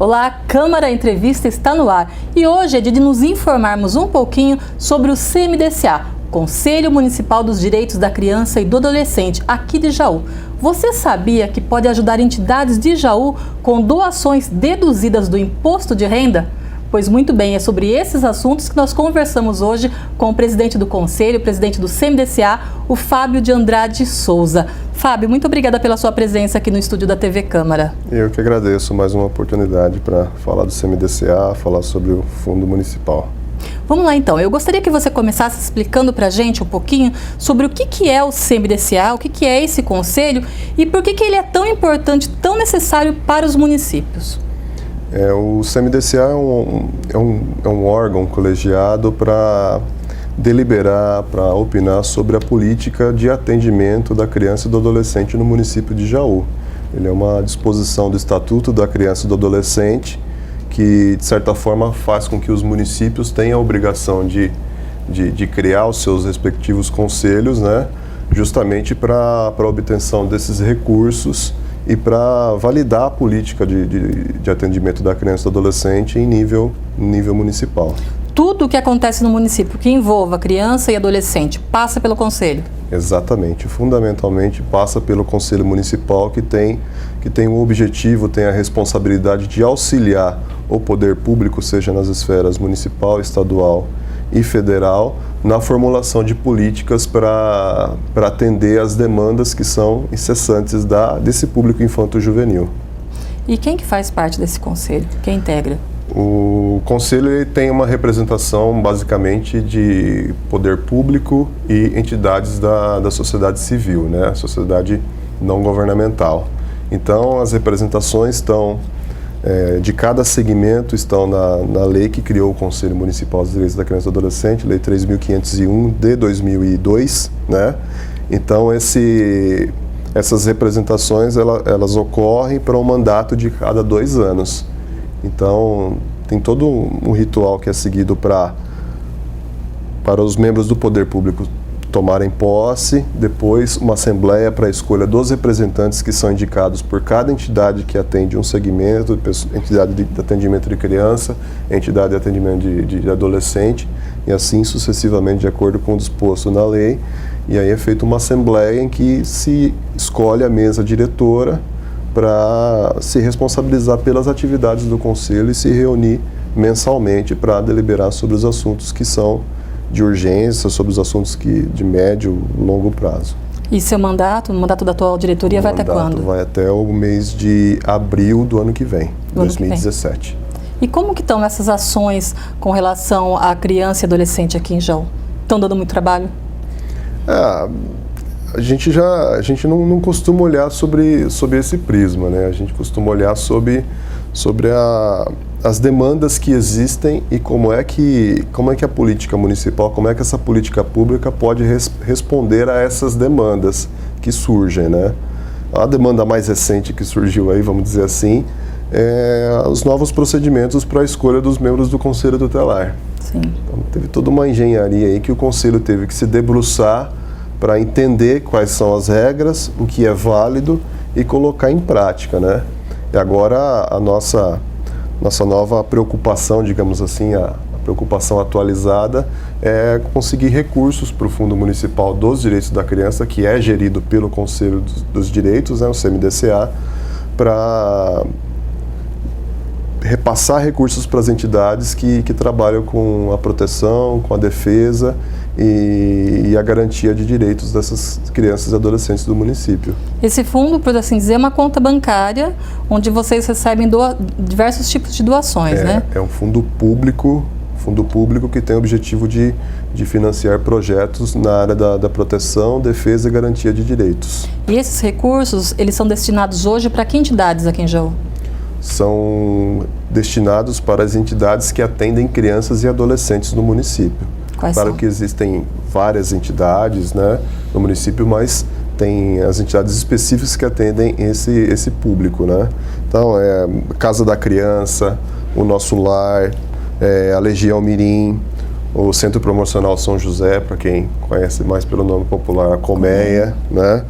Olá, Câmara Entrevista está no ar e hoje é dia de nos informarmos um pouquinho sobre o CMDCA, Conselho Municipal dos Direitos da Criança e do Adolescente, aqui de Jaú. Você sabia que pode ajudar entidades de Jaú com doações deduzidas do imposto de renda? Pois muito bem, é sobre esses assuntos que nós conversamos hoje com o presidente do Conselho, o presidente do CMDCA, o Fábio de Andrade Souza. Fábio, muito obrigada pela sua presença aqui no estúdio da TV Câmara. Eu que agradeço mais uma oportunidade para falar do CMDCA, falar sobre o Fundo Municipal. Vamos lá então, eu gostaria que você começasse explicando para a gente um pouquinho sobre o que é o CMDCA, o que é esse conselho e por que ele é tão importante, tão necessário para os municípios. O CMDCA é um órgão colegiado para deliberar, para opinar sobre a política de atendimento da criança e do adolescente no município de Jaú. Ele é uma disposição do Estatuto da Criança e do Adolescente que, de certa forma, faz com que os municípios tenham a obrigação de criar os seus respectivos conselhos, né, justamente para a obtenção desses recursos e para validar a política de atendimento da criança e do adolescente em nível municipal. Tudo o que acontece no município que envolva criança e adolescente passa pelo Conselho? Exatamente. Fundamentalmente passa pelo Conselho Municipal que tem o objetivo, tem a responsabilidade de auxiliar o poder público, seja nas esferas municipal, estadual e federal, na formulação de políticas para atender as demandas que são incessantes desse público infanto-juvenil. E quem que faz parte desse conselho? Quem integra? O conselho tem uma representação basicamente de poder público e entidades da sociedade civil, né? A sociedade não governamental. Então, as representações estão de cada segmento estão na lei que criou o Conselho Municipal dos Direitos da Criança e do Adolescente, Lei 3.501 de 2002, né? Então, essas representações elas ocorrem para um mandato de cada 2 anos. Então, tem todo um ritual que é seguido para os membros do poder público tomarem posse, depois uma assembleia para a escolha dos representantes que são indicados por cada entidade que atende um segmento, entidade de atendimento de criança, entidade de atendimento de adolescente, e assim sucessivamente, de acordo com o disposto na lei. E aí é feita uma assembleia em que se escolhe a mesa diretora para se responsabilizar pelas atividades do Conselho e se reunir mensalmente para deliberar sobre os assuntos que são de urgência, sobre os assuntos de médio e longo prazo. E seu mandato, o mandato da atual diretoria vai até quando? O mandato vai até o mês de abril do ano que vem, 2017. E como que estão essas ações com relação à criança e adolescente aqui em Jaú? Estão dando muito trabalho? A gente não costuma olhar sobre esse prisma, né? A gente costuma olhar sobre as demandas que existem e como é que a política municipal, como é que essa política pública pode responder a essas demandas que surgem, né? A demanda mais recente que surgiu aí, vamos dizer assim, é os novos procedimentos para a escolha dos membros do Conselho Tutelar. Sim. Então, teve toda uma engenharia aí que o Conselho teve que se debruçar para entender quais são as regras, o que é válido e colocar em prática, né? E agora a nossa nova preocupação, digamos assim, a preocupação atualizada é conseguir recursos para o Fundo Municipal dos Direitos da Criança, que é gerido pelo Conselho dos Direitos, né, o CMDCA, para repassar recursos para as entidades que trabalham com a proteção, com a defesa e a garantia de direitos dessas crianças e adolescentes do município. Esse fundo, por assim dizer, é uma conta bancária onde vocês recebem diversos tipos de doações, né? É um fundo público que tem o objetivo de financiar projetos na área da proteção, defesa e garantia de direitos. E esses recursos, eles são destinados hoje para que entidades aqui em Jaú? São destinados para as entidades que atendem crianças e adolescentes no município. Quais claro são? Que existem várias entidades, né, no município, mas tem as entidades específicas que atendem esse público, né? Então, Casa da Criança, o Nosso Lar, a Legião Mirim, o Centro Promocional São José, para quem conhece mais pelo nome popular, a Colmeia, né?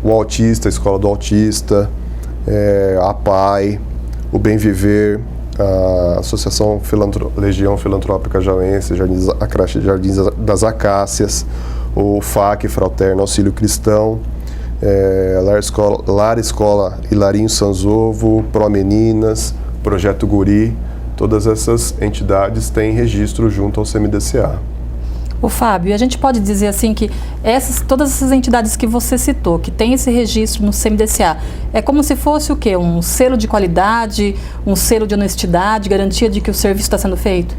O Autista, a Escola do Autista, a APAI, o Bem Viver, a Associação Legião Filantrópica Jauense, a creche Jardins das Acácias, o FAC, Fraterno Auxílio Cristão, Lar Escola Hilarinho Sanzovo, Pro Meninas, Projeto Guri, todas essas entidades têm registro junto ao CMDCA. Ô Fábio, a gente pode dizer assim que todas essas entidades que você citou, que tem esse registro no CMDCA, é como se fosse o quê? Um selo de qualidade, um selo de honestidade, garantia de que o serviço está sendo feito?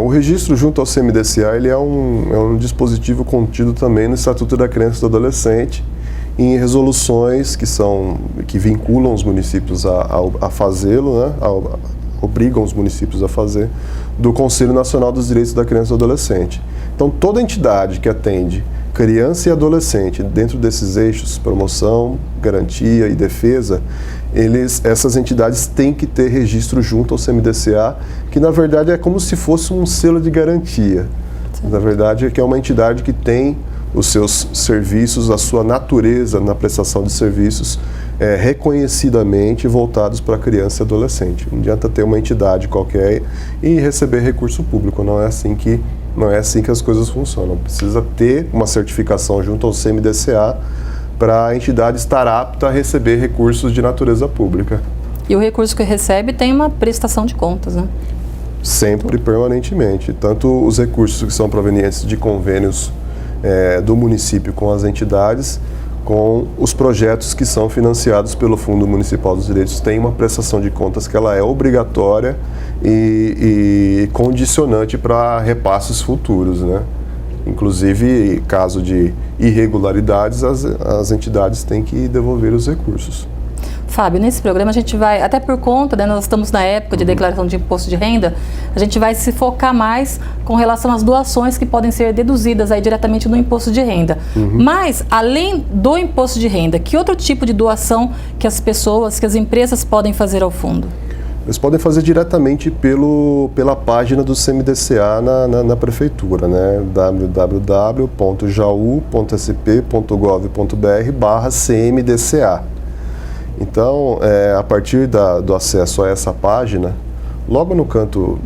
O registro junto ao CMDCA ele é um dispositivo contido também no Estatuto da Criança e do Adolescente, em resoluções que vinculam os municípios a fazê-lo, né? Obrigam os municípios a fazer, do Conselho Nacional dos Direitos da Criança e do Adolescente. Então, toda entidade que atende criança e adolescente dentro desses eixos, promoção, garantia e defesa, essas entidades têm que ter registro junto ao CMDCA, que na verdade é como se fosse um selo de garantia. Sim. Na verdade, é que é uma entidade que tem os seus serviços, a sua natureza na prestação de serviços reconhecidamente voltados para criança e adolescente. Não adianta ter uma entidade qualquer e receber recurso público, não é assim que as coisas funcionam. Precisa ter uma certificação junto ao CMDCA para a entidade estar apta a receber recursos de natureza pública. E o recurso que recebe tem uma prestação de contas, né? Sempre, permanentemente. Tanto os recursos que são provenientes de convênios do município com as entidades, com os projetos que são financiados pelo Fundo Municipal dos Direitos, tem uma prestação de contas que ela é obrigatória e condicionante para repasses futuros, né? Inclusive, em caso de irregularidades, as entidades têm que devolver os recursos. Fábio, nesse programa a gente vai, até por conta, né, nós estamos na época de declaração de imposto de renda, a gente vai se focar mais com relação às doações que podem ser deduzidas aí diretamente no imposto de renda. Mas, além do imposto de renda, que outro tipo de doação que as pessoas, que as empresas podem fazer ao fundo? Eles podem fazer diretamente pela página do CMDCA na prefeitura, né? www.jaú.sp.gov.br/CMDCA. Então, a partir do acesso a essa página, logo no canto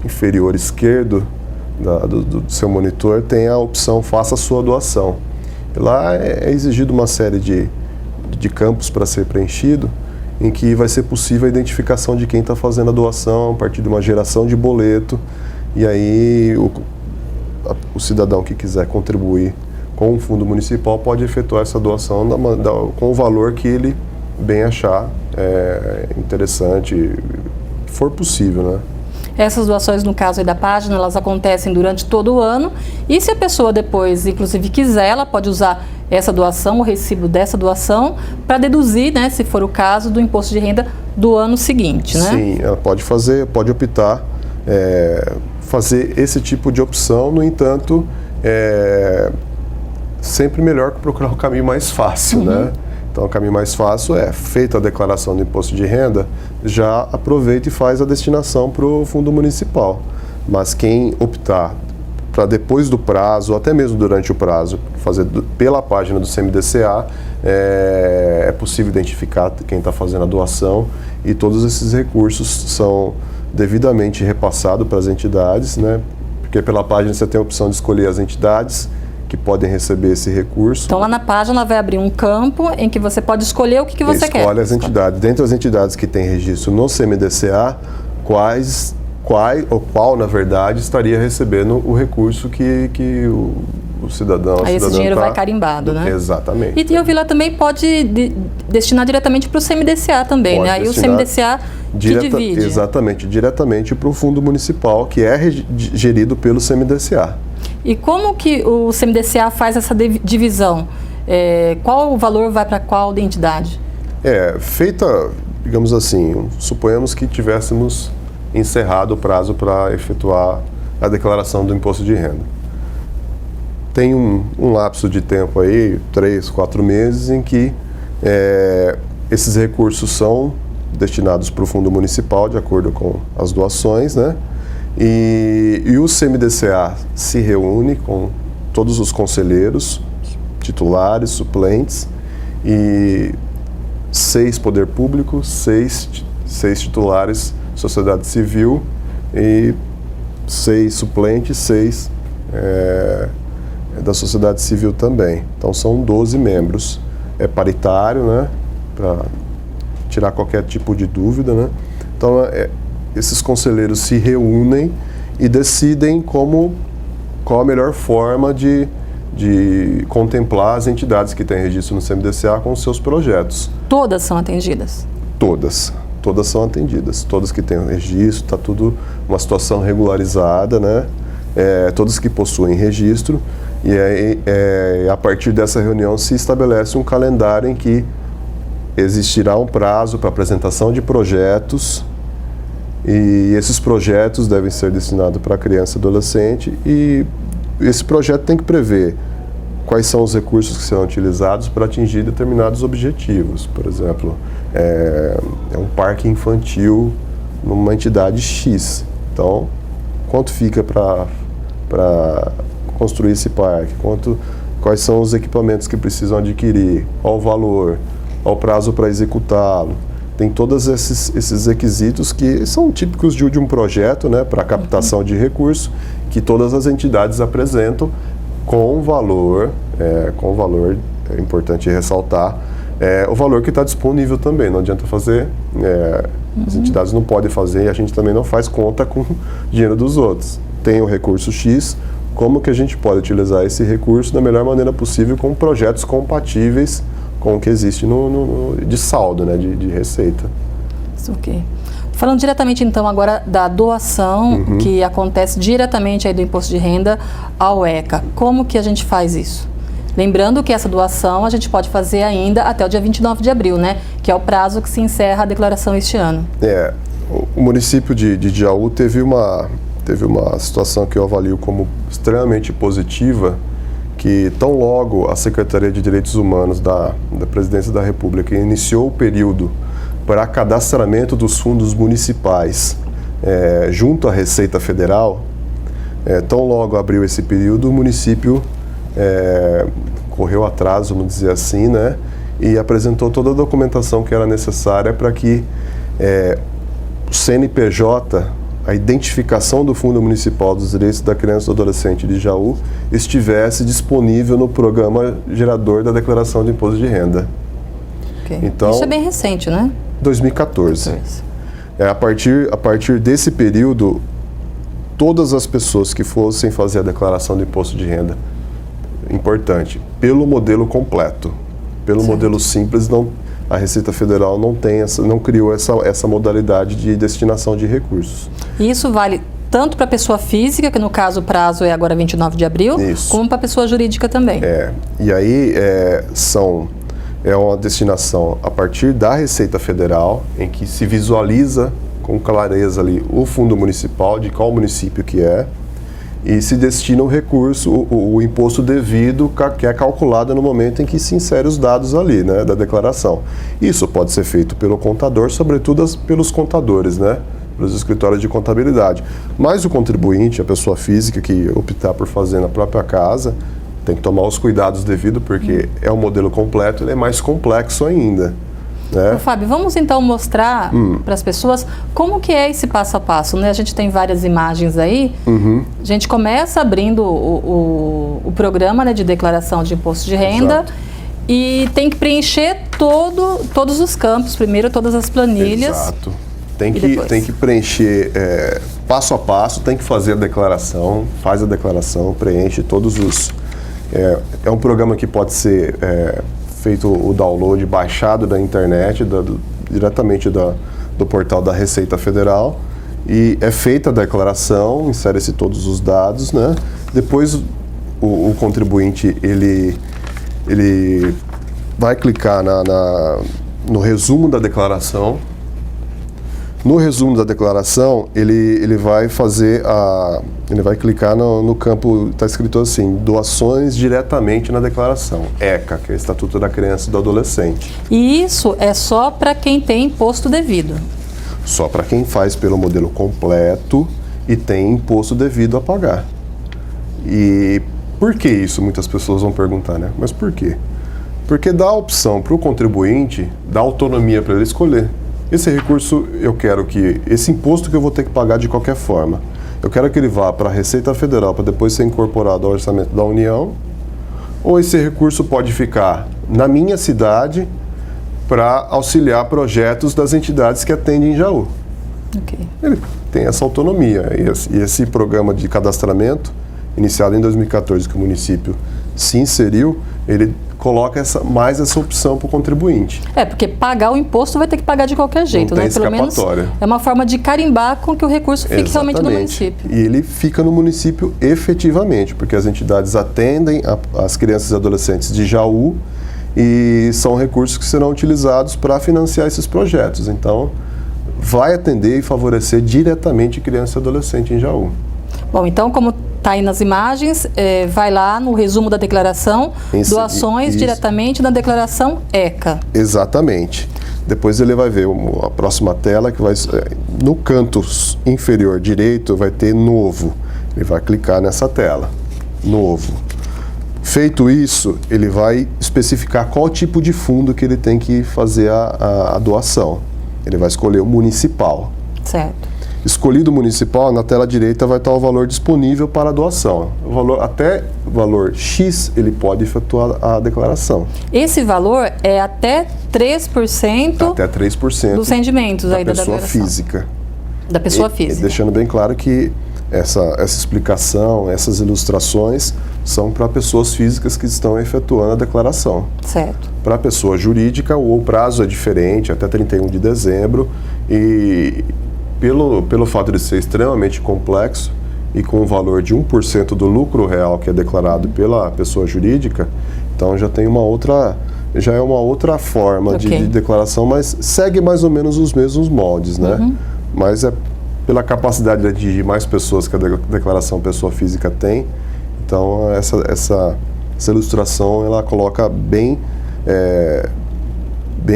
inferior esquerdo do seu monitor tem a opção Faça Sua Doação. E lá é exigido uma série de campos para ser preenchido, em que vai ser possível a identificação de quem está fazendo a doação a partir de uma geração de boleto, e aí o cidadão que quiser contribuir com o fundo municipal pode efetuar essa doação com o valor que ele bem achar interessante, que for possível, né? Essas doações, no caso aí da página, elas acontecem durante todo o ano, e se a pessoa depois, inclusive, quiser, ela pode usar essa doação, o recibo dessa doação, para deduzir, né, se for o caso, do imposto de renda do ano seguinte, né? Sim, ela pode optar, fazer esse tipo de opção, no entanto, sempre melhor que procurar o caminho mais fácil, né? Então, o caminho mais fácil feita a declaração do imposto de renda, já aproveita e faz a destinação para o fundo municipal. Mas quem optar para depois do prazo, ou até mesmo durante o prazo, fazer pela página do CMDCA, é possível identificar quem está fazendo a doação, e todos esses recursos são devidamente repassados para as entidades, né? Porque pela página você tem a opção de escolher as entidades que podem receber esse recurso. Então, lá na página vai abrir um campo em que você pode escolher o que você quer. Escolhe as entidades. Dentre as entidades que têm registro no CMDCA, qual, na verdade, estaria recebendo o recurso que o cidadão... Aí esse dinheiro vai carimbado, né? Exatamente. E eu vi lá também pode destinar diretamente para o CMDCA também, pode, né? Aí o CMDCA que divide. Exatamente, diretamente para o fundo municipal, que é gerido pelo CMDCA. E como que o CMDCA faz essa divisão? Qual o valor vai para qual entidade? Feita, digamos assim, suponhamos que tivéssemos encerrado o prazo para efetuar a declaração do imposto de renda. Tem um lapso de tempo aí, 3, 4 meses, em que esses recursos são destinados para o fundo municipal, de acordo com as doações, né? E o CMDCA se reúne com todos os conselheiros, titulares, suplentes, e 6 poder público, 6 titulares sociedade civil e 6 suplentes, 6 da sociedade civil também. Então são 12 membros. É paritário, né? Para tirar qualquer tipo de dúvida, né? Então esses conselheiros se reúnem e decidem qual a melhor forma de contemplar as entidades que têm registro no CMDCA com os seus projetos. Todas são atendidas? Todas são atendidas. Todas que têm registro, está tudo uma situação regularizada, né? Todas que possuem registro. E aí, a partir dessa reunião se estabelece um calendário em que existirá um prazo para apresentação de projetos, e esses projetos devem ser destinados para criança e adolescente, e esse projeto tem que prever quais são os recursos que serão utilizados para atingir determinados objetivos. Por exemplo, um parque infantil numa entidade X. Então, quanto fica para construir esse parque? Quais são os equipamentos que precisam adquirir? Qual o valor? Qual o prazo para executá-lo? Tem todos esses requisitos que são típicos de um projeto, né, para captação de recursos, que todas as entidades apresentam com valor, é importante ressaltar, o valor que está disponível também. Não adianta fazer, as entidades não podem fazer, e a gente também não faz conta com o dinheiro dos outros. Tem o recurso X, como que a gente pode utilizar esse recurso da melhor maneira possível com projetos compatíveis com o que existe de saldo, né, de receita. Isso, ok. Falando diretamente então agora da doação que acontece diretamente aí do imposto de renda ao ECA. Como que a gente faz isso? Lembrando que essa doação a gente pode fazer ainda até o dia 29 de abril, né? Que é o prazo que se encerra a declaração este ano. O município de Jaú teve uma situação que eu avalio como extremamente positiva, que tão logo a Secretaria de Direitos Humanos da Presidência da República iniciou o período para cadastramento dos fundos municipais junto à Receita Federal, tão logo abriu esse período, o município correu atrás, vamos dizer assim, né, e apresentou toda a documentação que era necessária para que o CNPJ, a identificação do Fundo Municipal dos Direitos da Criança e do Adolescente de Jaú, estivesse disponível no programa gerador da declaração de imposto de renda. Okay. Então, isso é bem recente, né? 2014. A partir desse período, todas as pessoas que fossem fazer a declaração de imposto de renda, importante, pelo modelo completo, pelo modelo simples, a Receita Federal não criou essa modalidade de destinação de recursos. E isso vale tanto para a pessoa física, que no caso o prazo é agora 29 de abril, como para a pessoa jurídica também. E aí é uma destinação a partir da Receita Federal, em que se visualiza com clareza ali o fundo municipal, de qual município que é, e se destina o recurso, o imposto devido, que é calculado no momento em que se insere os dados ali, né, da declaração. Isso pode ser feito pelo contador, sobretudo pelos contadores, né, pelos escritórios de contabilidade. Mas o contribuinte, a pessoa física que optar por fazer na própria casa, tem que tomar os cuidados devidos, porque é um modelo completo, ele é mais complexo ainda. Fábio, vamos então mostrar para as pessoas como que é esse passo a passo, né? A gente tem várias imagens aí. A gente começa abrindo o programa, né, de declaração de imposto de renda. Exato. E tem que preencher todos os campos, primeiro todas as planilhas. Exato. Tem que preencher passo a passo, tem que fazer a declaração, faz a declaração, preenche todos os... É um programa que pode ser feito o download, baixado da internet, diretamente do portal da Receita Federal, e é feita a declaração, insere-se todos os dados, né? Depois o contribuinte ele vai clicar no resumo da declaração. No resumo da declaração, ele vai clicar no campo, está escrito assim, doações diretamente na declaração, ECA, que é o Estatuto da Criança e do Adolescente. E isso é só para quem tem imposto devido? Só para quem faz pelo modelo completo e tem imposto devido a pagar. E por que isso? Muitas pessoas vão perguntar, né? Mas por quê? Porque dá a opção para o contribuinte, dá autonomia para ele escolher. Esse recurso, eu quero que, esse imposto que eu vou ter que pagar de qualquer forma, eu quero que ele vá para a Receita Federal para depois ser incorporado ao orçamento da União, ou esse recurso pode ficar na minha cidade para auxiliar projetos das entidades que atendem em Jaú. Okay. Ele tem essa autonomia. E esse programa de cadastramento, iniciado em 2014, que o município se inseriu, ele coloca mais essa opção para o contribuinte. Porque pagar o imposto vai ter que pagar de qualquer jeito, não né? tem Pelo menos é uma forma de carimbar com que o recurso fique realmente no município. E ele fica no município efetivamente, porque as entidades atendem as crianças e adolescentes de Jaú e são recursos que serão utilizados para financiar esses projetos. Então, vai atender e favorecer diretamente criança e adolescente em Jaú. Bom, então, como está aí nas imagens, vai lá no resumo da declaração, doações diretamente na declaração ECA. Exatamente. Depois ele vai ver a próxima tela, que vai no canto inferior direito vai ter novo. Ele vai clicar nessa tela, novo. Feito isso, ele vai especificar qual tipo de fundo que ele tem que fazer a doação. Ele vai escolher o municipal. Certo. Escolhido o municipal, na tela direita vai estar o valor disponível para a doação. Até o valor X, ele pode efetuar a declaração. Esse valor é até 3%, até 3% dos rendimentos da aí da pessoa declaração. física. Da pessoa física. Deixando bem claro que essa explicação, essas ilustrações são para pessoas físicas que estão efetuando a declaração. Certo. Para a pessoa jurídica, o prazo é diferente, até 31 de dezembro, e pelo fato de ser extremamente complexo e com o valor de 1% do lucro real que é declarado pela pessoa jurídica, então já é uma outra forma de declaração, mas segue mais ou menos os mesmos moldes, né? Mas é pela capacidade de atingir mais pessoas que a declaração pessoa física tem. Então essa ilustração ela coloca bem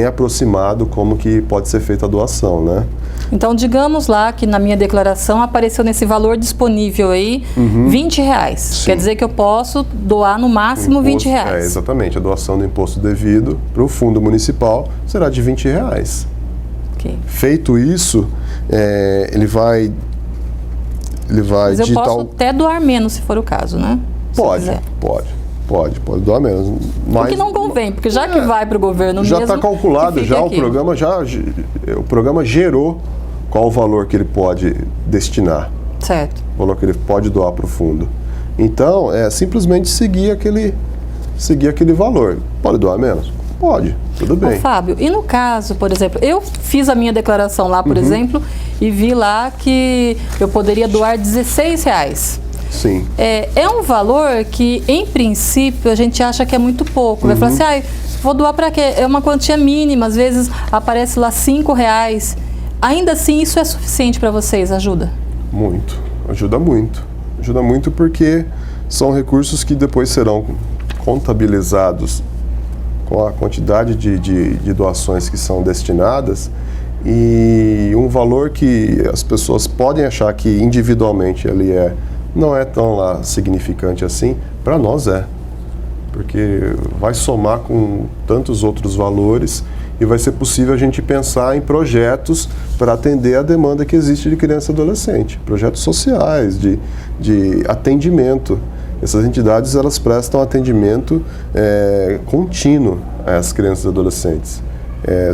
aproximado como que pode ser feita a doação, né? Então, digamos lá que na minha declaração apareceu nesse valor disponível aí, R$20. Sim. Quer dizer que eu posso doar no máximo R$20. Exatamente. A doação do imposto devido para o fundo municipal será de R$20. Okay. Feito isso, ele vai Mas eu digitar... posso até doar menos, se for o caso, né? Pode doar menos. Mas, o que não convém, porque já que vai para o governo já mesmo... Já está calculado, o programa gerou qual o valor que ele pode destinar. Certo. O valor que ele pode doar para o fundo. Então, é simplesmente seguir aquele valor. Pode doar menos? Pode, tudo bem. Ô, Fábio, e no caso, por exemplo, eu fiz a minha declaração lá, por exemplo, e vi lá que eu poderia doar R$16. Sim. É um valor que, em princípio, a gente acha que é muito pouco. Vai falar assim, vou doar para quê? É uma quantia mínima, às vezes aparece lá R$5. Ainda assim, isso é suficiente para vocês? Ajuda? Muito, ajuda muito. Ajuda muito porque são recursos que depois serão contabilizados com a quantidade de doações que são destinadas e um valor que as pessoas podem achar que individualmente ele não é tão lá significante assim, para nós porque vai somar com tantos outros valores e vai ser possível a gente pensar em projetos para atender a demanda que existe de criança e adolescente, projetos sociais, de atendimento. Essas entidades elas prestam atendimento contínuo às crianças e adolescentes,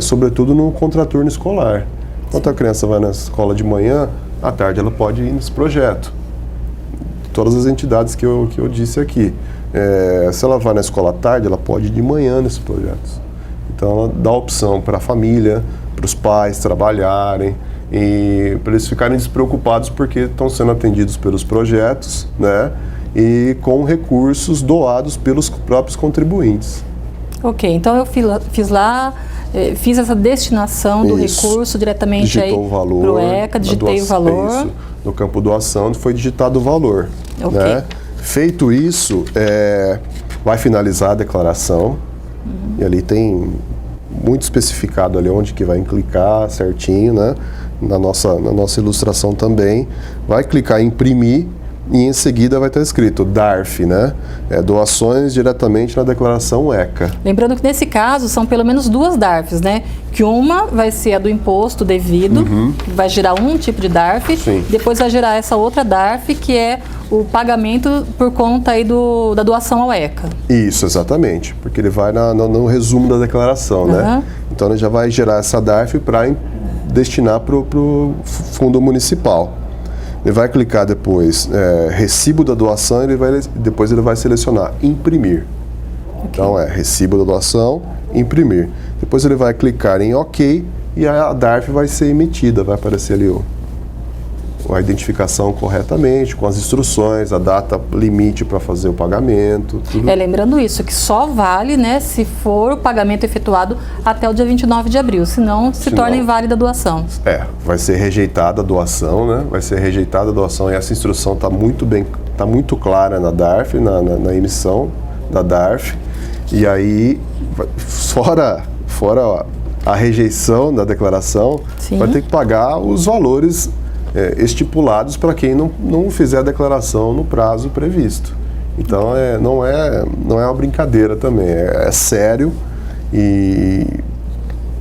sobretudo no contraturno escolar. Enquanto a criança vai na escola de manhã, à tarde ela pode ir nesse projeto. Todas as entidades que eu disse aqui. Se ela vai na escola à tarde, ela pode ir de manhã nesses projetos. Então ela dá opção para a família, para os pais trabalharem e para eles ficarem despreocupados porque estão sendo atendidos pelos projetos, né? E com recursos doados pelos próprios contribuintes. Ok, então eu fiz essa destinação do recurso diretamente para o ECA, digitei o valor. Isso. No campo doação foi digitado o valor. Okay. Né? Feito isso, vai finalizar a declaração e ali tem muito especificado ali onde que vai clicar certinho, né? Na nossa ilustração também. Vai clicar em imprimir e em seguida vai estar escrito DARF, né? Doações diretamente na declaração ECA. Lembrando que nesse caso são pelo menos 2 DARFs, né? Que uma vai ser a do imposto devido, que vai gerar um tipo de DARF, Sim. Depois vai gerar essa outra DARF, que é o pagamento por conta aí da doação ao ECA. Isso, exatamente, porque ele vai no resumo da declaração, né? Então ele já vai gerar essa DARF para destinar para o fundo municipal. Ele vai clicar depois, recibo da doação, depois ele vai selecionar imprimir. Então recibo da doação, imprimir. Depois ele vai clicar em OK e a DARF vai ser emitida, vai aparecer ali a identificação corretamente, com as instruções, a data limite para fazer o pagamento. Tudo. Lembrando isso, que só vale, né, se for o pagamento efetuado até o dia 29 de abril, senão se torna inválida a doação. Vai ser rejeitada a doação, né? Vai ser rejeitada a doação e essa instrução está muito clara na DARF, na emissão da DARF. E aí, fora a rejeição da declaração, Sim. Vai ter que pagar os valores estipulados para quem não fizer a declaração no prazo previsto. Então não é uma brincadeira também, é sério e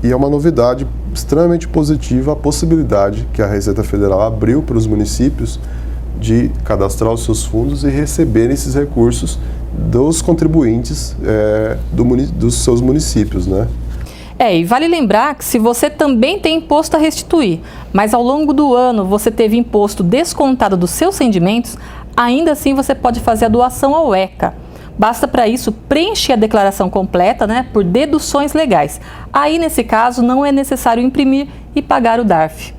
é uma novidade extremamente positiva a possibilidade que a Receita Federal abriu para os municípios de cadastrar os seus fundos e receberem esses recursos dos contribuintes dos seus municípios, né? E vale lembrar que se você também tem imposto a restituir, mas ao longo do ano você teve imposto descontado dos seus rendimentos, ainda assim você pode fazer a doação ao ECA. Basta para isso preencher a declaração completa, né, por deduções legais. Aí, nesse caso, não é necessário imprimir e pagar o DARF.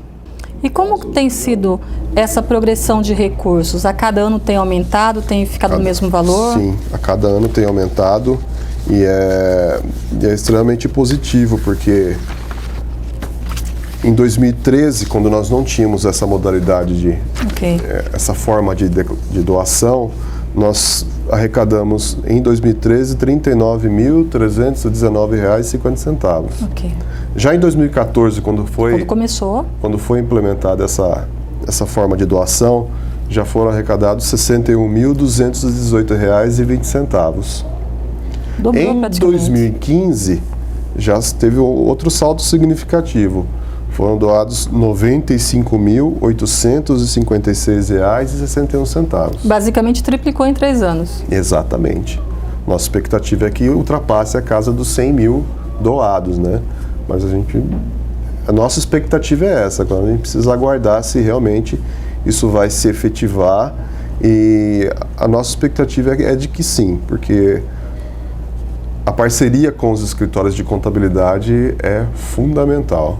E como tem sido essa progressão de recursos? A cada ano tem aumentado, tem ficado no mesmo valor? Sim, a cada ano tem aumentado. E é extremamente positivo, porque em 2013, quando nós não tínhamos essa modalidade essa forma de doação, nós arrecadamos em 2013 R$ 39.319,50. Já em 2014, quando foi implementada essa forma de doação, já foram arrecadados R$ 61.218,20. Em 2015, já teve outro salto significativo. Foram doados R$ 95.856,61. Basicamente triplicou em 3 anos. Exatamente. Nossa expectativa é que ultrapasse a casa dos 100 mil doados, né? Mas a nossa expectativa é essa. Agora a gente precisa aguardar se realmente isso vai se efetivar. E a nossa expectativa é de que sim, porque a parceria com os escritórios de contabilidade é fundamental.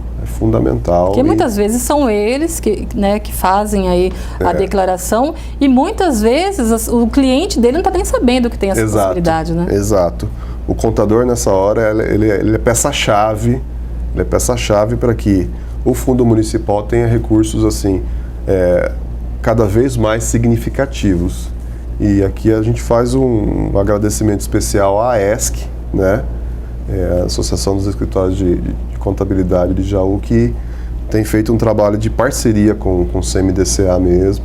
Porque muitas vezes são eles que fazem aí a declaração e muitas vezes o cliente dele não está nem sabendo que tem essa possibilidade, né? Exato. O contador nessa hora, ele é peça-chave, para que o fundo municipal tenha recursos assim, cada vez mais significativos. E aqui a gente faz um agradecimento especial à AESC, né? A Associação dos Escritórios de Contabilidade de Jaú, que tem feito um trabalho de parceria com o CMDCA mesmo,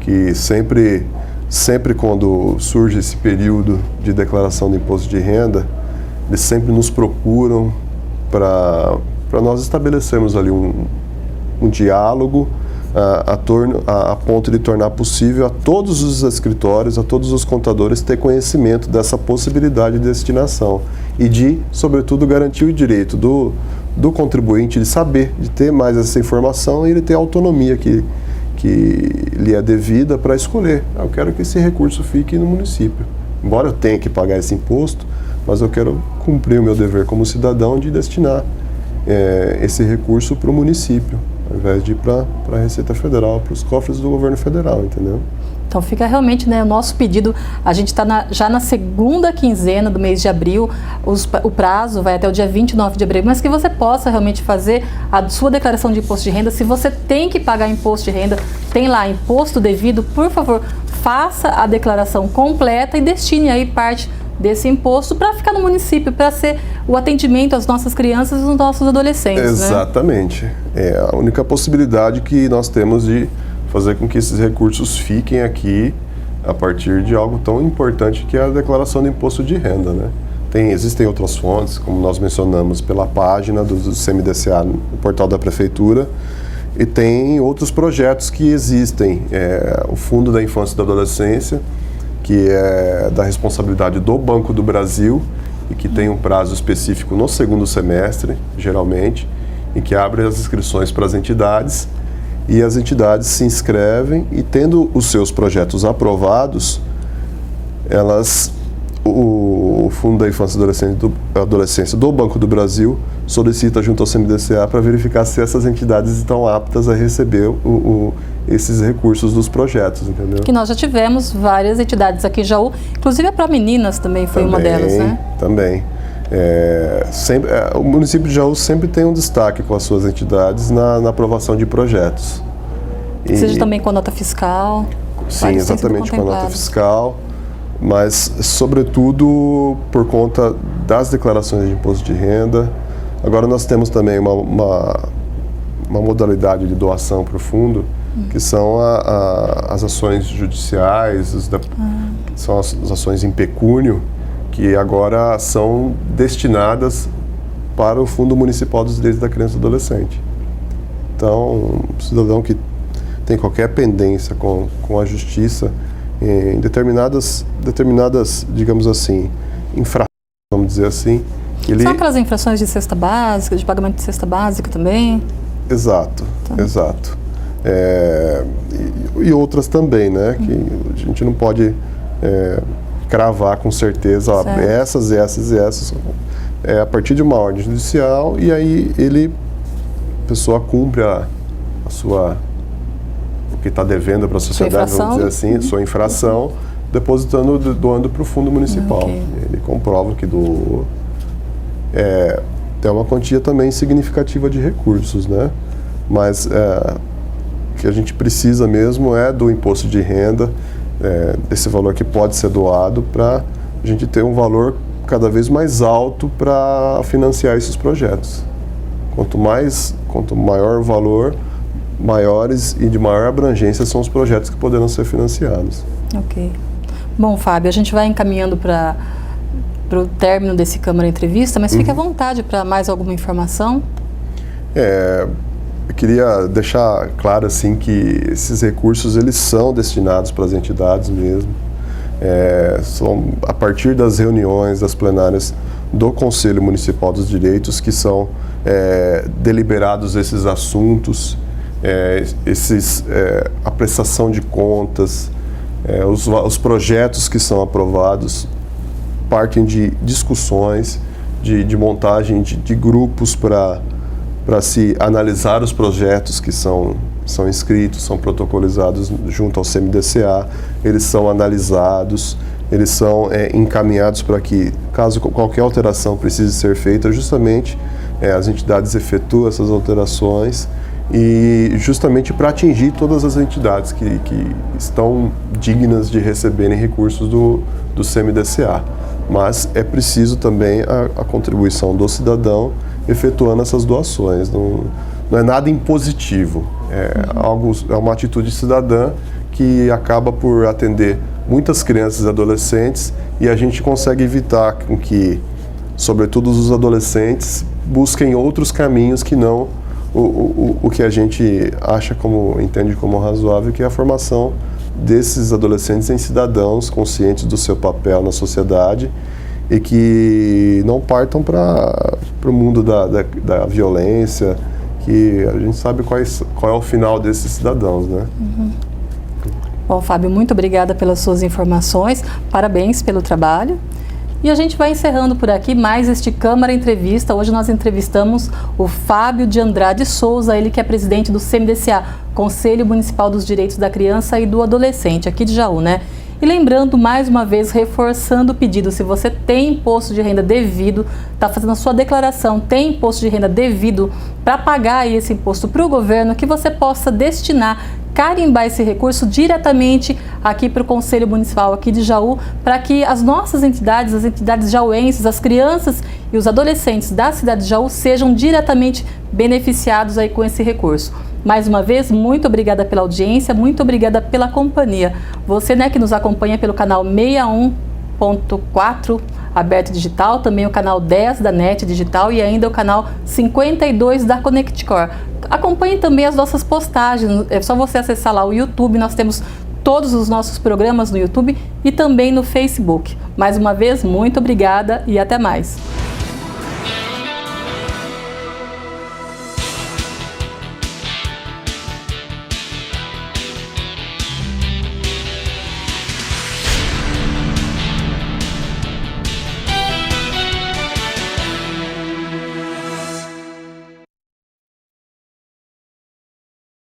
que sempre quando surge esse período de declaração do imposto de renda, eles sempre nos procuram para nós estabelecermos ali um diálogo a ponto de tornar possível a todos os escritórios, a todos os contadores ter conhecimento dessa possibilidade de destinação e de, sobretudo, garantir o direito do contribuinte de saber, de ter mais essa informação e ele ter a autonomia que lhe é devida para escolher. Eu quero que esse recurso fique no município. Embora eu tenha que pagar esse imposto, mas eu quero cumprir o meu dever como cidadão de destinar esse recurso para o município, ao invés de ir para a Receita Federal, para os cofres do governo federal, entendeu? Então fica realmente, o nosso pedido, a gente está já na segunda quinzena do mês de abril, o prazo vai até o dia 29 de abril, mas que você possa realmente fazer a sua declaração de imposto de renda. Se você tem que pagar imposto de renda, tem lá imposto devido, por favor, faça a declaração completa e destine aí parte desse imposto para ficar no município, para ser o atendimento às nossas crianças e aos nossos adolescentes. Exatamente. É a única possibilidade que nós temos de fazer com que esses recursos fiquem aqui a partir de algo tão importante que é a declaração do imposto de renda, né? Existem outras fontes, como nós mencionamos, pela página do CMDCA no portal da Prefeitura, e tem outros projetos que existem. O Fundo da Infância e da Adolescência, que é da responsabilidade do Banco do Brasil e que tem um prazo específico no segundo semestre, geralmente, e que abre as inscrições para as entidades, e as entidades se inscrevem e, tendo os seus projetos aprovados, o Fundo da Infância e Adolescência do Banco do Brasil solicita junto ao CMDCA para verificar se essas entidades estão aptas a receber esses recursos dos projetos, entendeu? Que nós já tivemos várias entidades aqui em Jaú, inclusive a Pró-Meninas também foi uma delas, né? Também. O município de Jaú sempre tem um destaque com as suas entidades na aprovação de projetos. Seja também com a nota fiscal. Sim, exatamente, com a nota fiscal. Mas, sobretudo, por conta das declarações de imposto de renda. Agora nós temos também uma modalidade de doação para o fundo, que são as ações judiciais, são as ações em pecúnio, que agora são destinadas para o Fundo Municipal dos Direitos da Criança e do Adolescente. Então, um cidadão que tem qualquer pendência com a justiça, em determinadas, digamos assim, infrações, vamos dizer assim. São aquelas infrações de cesta básica, de pagamento de cesta básica também? Exato, exato. E outras também, né? Que a gente não pode cravar com certeza, essas. A partir de uma ordem judicial, e aí a pessoa cumpre a sua... que está devendo para a sociedade, vamos dizer assim, sua infração, doando para o fundo municipal. Okay. Ele comprova que tem uma quantia também significativa de recursos, né? Mas o que a gente precisa mesmo é do imposto de renda, esse valor que pode ser doado, para a gente ter um valor cada vez mais alto para financiar esses projetos. Quanto maior o valor, maiores e de maior abrangência são os projetos que poderão ser financiados. Ok. Bom, Fábio, a gente vai encaminhando para o término desse Câmara Entrevista, mas fique à vontade para mais alguma informação. Eu queria deixar claro assim que esses recursos eles são destinados para as entidades mesmo. São a partir das reuniões, das plenárias do Conselho Municipal dos Direitos que são deliberados esses assuntos. A prestação de contas, os projetos que são aprovados partem de discussões, de montagem de grupos para se analisar os projetos que são inscritos, são protocolizados junto ao CMDCA, eles são analisados, eles são encaminhados para que, caso qualquer alteração precise ser feita, justamente as entidades efetuam essas alterações, e justamente para atingir todas as entidades que estão dignas de receberem recursos do CMDCA. Mas é preciso também a contribuição do cidadão efetuando essas doações. Não é nada impositivo, é uma atitude cidadã que acaba por atender muitas crianças e adolescentes, e a gente consegue evitar com que, sobretudo os adolescentes, busquem outros caminhos que não o que a gente entende como razoável, que é a formação desses adolescentes em cidadãos conscientes do seu papel na sociedade e que não partam para o mundo da violência, que a gente sabe qual é o final desses cidadãos, né? Bom, Fábio, muito obrigada pelas suas informações, parabéns pelo trabalho. E a gente vai encerrando por aqui mais este Câmara Entrevista. Hoje nós entrevistamos o Fábio de Andrade Souza, ele que é presidente do CMDCA, Conselho Municipal dos Direitos da Criança e do Adolescente, aqui de Jaú, né? E lembrando, mais uma vez, reforçando o pedido, se você tem imposto de renda devido, está fazendo a sua declaração, tem imposto de renda devido para pagar aí esse imposto para o governo, que você possa destinar, carimbar esse recurso diretamente aqui para o Conselho Municipal aqui de Jaú, para que as nossas entidades, as entidades jauenses, as crianças e os adolescentes da cidade de Jaú sejam diretamente beneficiados aí com esse recurso. Mais uma vez, muito obrigada pela audiência, muito obrigada pela companhia. Você, né, que nos acompanha pelo canal 61.4 Aberto Digital, também o canal 10 da NET Digital e ainda o canal 52 da ConnectCore. Acompanhe também as nossas postagens, é só você acessar lá o YouTube, nós temos todos os nossos programas no YouTube e também no Facebook. Mais uma vez, muito obrigada e até mais.